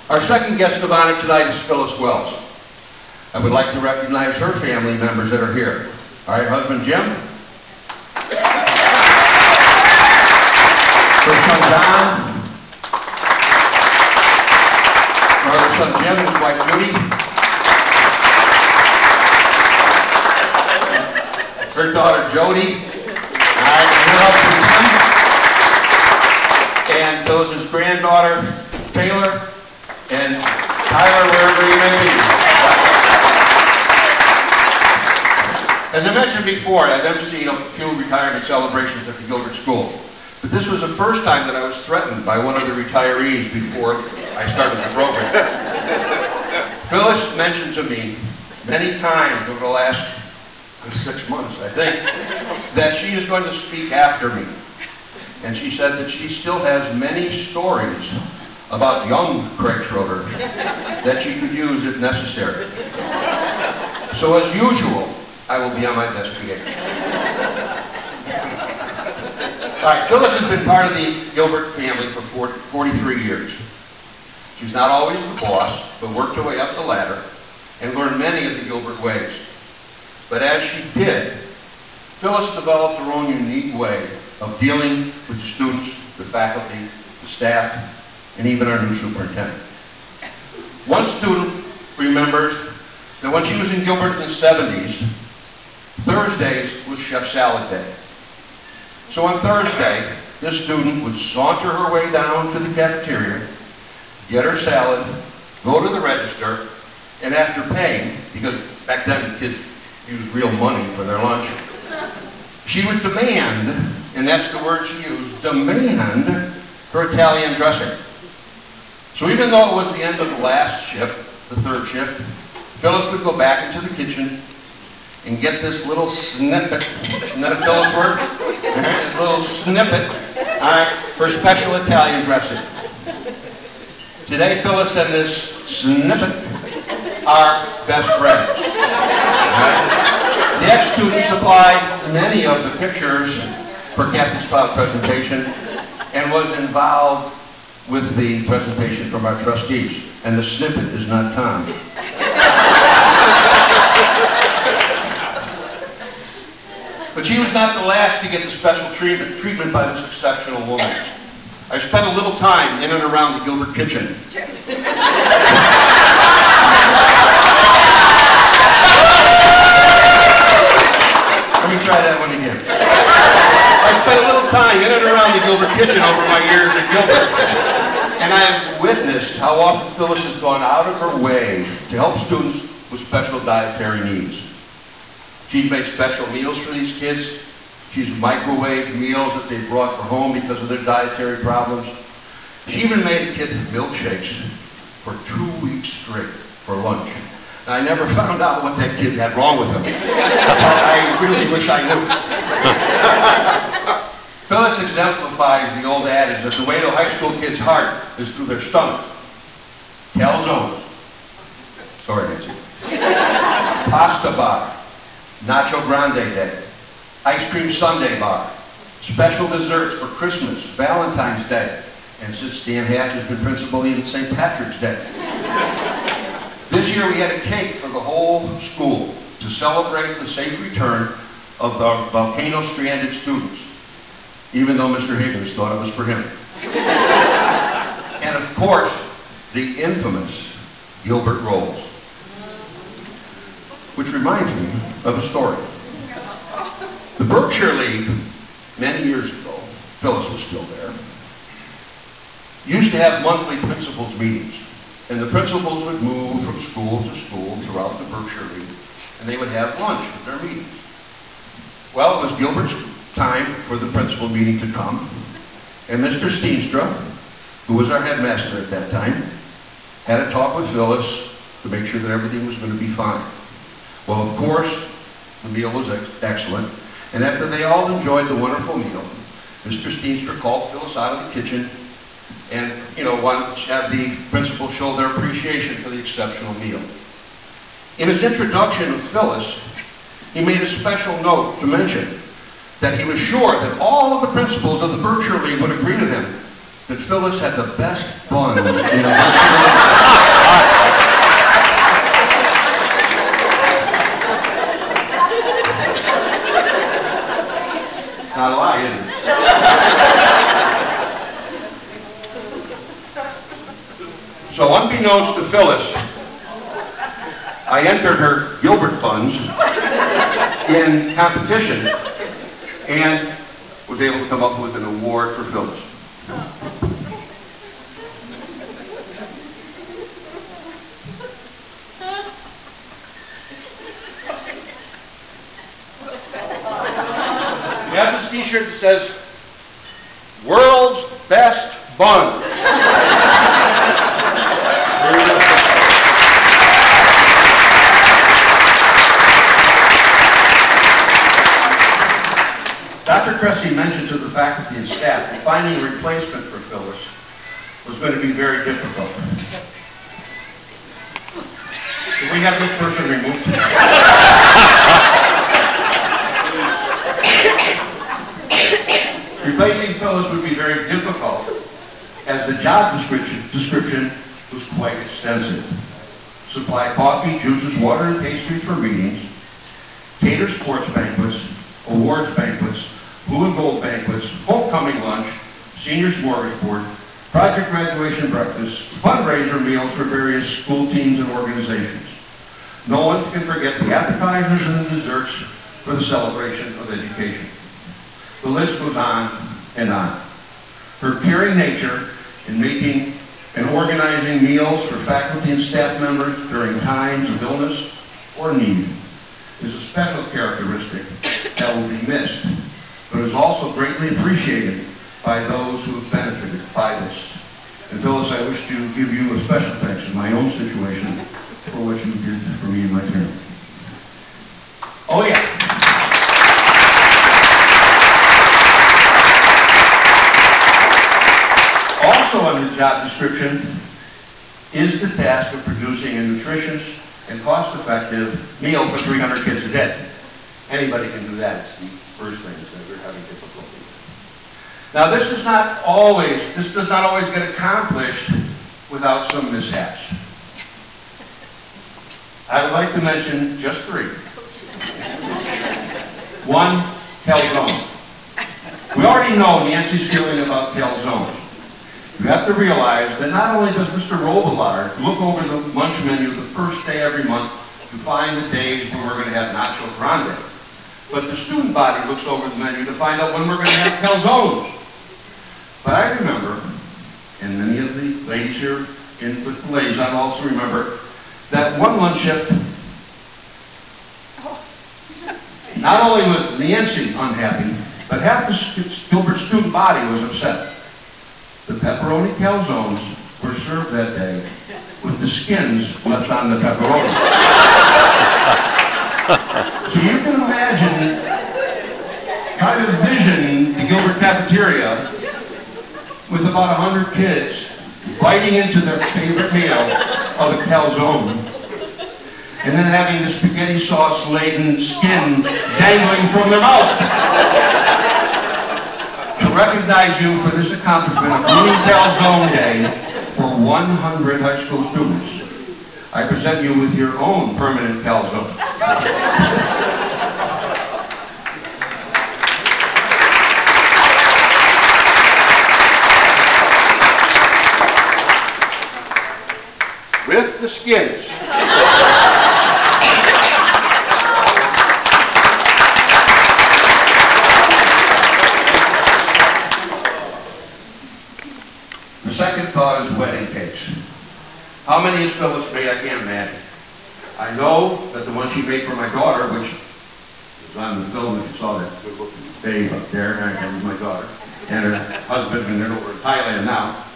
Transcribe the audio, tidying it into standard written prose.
Our second guest of honor tonight is Phyllis Wells. I would like to recognize her family members that are here. All right, husband Jim. Her son Don. Her other son Jim and his wife Judy. Her daughter Jody. All right, her husband Tim. And Phyllis's granddaughter Taylor. And Tyler, wherever you may be. As I mentioned before, I've emceed a few retirement celebrations at the Gilbert School. But this was the first time that I was threatened by one of the retirees before I started the program. Phyllis mentioned to me many times over the last 6 months, I think, that she is going to speak after me. And she said that she still has many stories about young Craig Schroeder that she could use if necessary. So as usual, I will be on my best behavior. All right, Phyllis has been part of the Gilbert family for 43 years. She's not always the boss, but worked her way up the ladder and learned many of the Gilbert ways. But as she did, Phyllis developed her own unique way of dealing with the students, the faculty, the staff, and even our new superintendent. One student remembers that when she was in Gilbert in the 70s, Thursdays was Chef Salad Day. So on Thursday, this student would saunter her way down to the cafeteria, get her salad, go to the register, and after paying, because back then kids used real money for their lunch, she would demand, and that's the word she used, demand her Italian dressing. So even though it was the end of the last shift, the third shift, Phyllis would go back into the kitchen and get this little snippet, isn't that a Phyllis word? This little snippet, for special Italian dressing. Today, Phyllis and this snippet are best friends. The ex-student supplied many of the pictures for Captain's Cloud presentation and was involved with the presentation from our trustees. And the snippet is not Tom. But she was not the last to get the special treatment by this exceptional woman. I spent a little time in and around the Gilbert kitchen. Let me try that one again. I spent a little time in and around the Gilbert kitchen over my years at Gilbert. And I have witnessed how often Phyllis has gone out of her way to help students with special dietary needs. She's made special meals for these kids. She's microwaved meals that they brought for home because of their dietary problems. She even made a kid milkshakes for 2 weeks straight for lunch. And I never found out what that kid had wrong with him. I really wish I knew. Phyllis exemplifies the old adage that the way to a high school kid's heart is through their stomach. Calzones. Sorry, Nancy. Pasta bar. Nacho Grande Day. Ice cream sundae bar. Special desserts for Christmas, Valentine's Day, and since Dan Hatch has been principal, even St. Patrick's Day. This year we had a cake for the whole school to celebrate the safe return of the volcano-stranded students, even though Mr. Higgins thought it was for him. And of course, the infamous Gilbert Rolls. Which reminds me of a story. The Berkshire League, many years ago, Phyllis was still there, used to have monthly principals meetings. And the principals would move from school to school throughout the Berkshire League, and they would have lunch at their meetings. Well, it was Gilbert's time for the principal meeting to come, and Mr. Steenstra, who was our headmaster at that time, had a talk with Phyllis to make sure that everything was going to be fine. Well, of course, the meal was excellent, and after they all enjoyed the wonderful meal, Mr. Steenstra called Phyllis out of the kitchen and, wanted to have the principal show their appreciation for the exceptional meal. In his introduction of Phyllis, he made a special note to mention that he was sure that all of the principals of the Berkshire League would agree with him that Phyllis had the best bun in the Berkshire League. So unbeknownst to Phyllis, I entered her Gilbert funds in competition and was able to come up with an award for Phyllis. We have this t-shirt that says, "World's Best Bun." Dr. Cressy mentioned to the faculty and staff that finding a replacement for Phyllis was going to be very difficult. Can we have this person removed? Replacing Phyllis would be very difficult, as the job description was quite extensive. Supply coffee, juices, water, and pastries for meetings, cater sports banquets, awards banquets, blue and gold banquets, homecoming lunch, senior smorgasbord, project graduation breakfast, fundraiser meals for various school teams and organizations. No one can forget the appetizers and the desserts for the celebration of education. The list goes on and on. Her caring nature in making and organizing meals for faculty and staff members during times of illness or need is a special characteristic that will be missed, but is also greatly appreciated by those who have benefited by this. And Phyllis, I wish to give you a special thanks in my own situation for what you did for me and my family. Oh yeah. Also on the job description is the task of producing a nutritious and cost-effective meal for 300 kids a day. Anybody can do that. It's the first thing that we're having difficulty with. Now this does not always get accomplished without some mishaps. I would like to mention just three. One, calzones. We already know Nancy's feeling about calzones. You have to realize that not only does Mr. Robillard look over the lunch menu the first day every month to find the days when we're going to have nacho grande, but the student body looks over the menu to find out when we're going to have calzones. But I remember, and many of the ladies here with the liaison also remember, that one lunch shift, not only was Nancy unhappy, but half the Gilbert student body was upset. The pepperoni calzones were served that day with the skins left on the pepperoni. So you can imagine, try to envision the Gilbert cafeteria with about 100 kids biting into their favorite meal of a calzone, and then having the spaghetti sauce-laden skin dangling from their mouth. To recognize you for this accomplishment of winning Calzone Day for 100 high school students, I present you with your own permanent calzone. With the skins. The second thought is wedding cakes. How many has Phyllis made? I can't imagine. I know that the one she made for my daughter, which was on the film, if you saw that good looking babe up there, that was my daughter, and her husband, and they're over in Thailand now.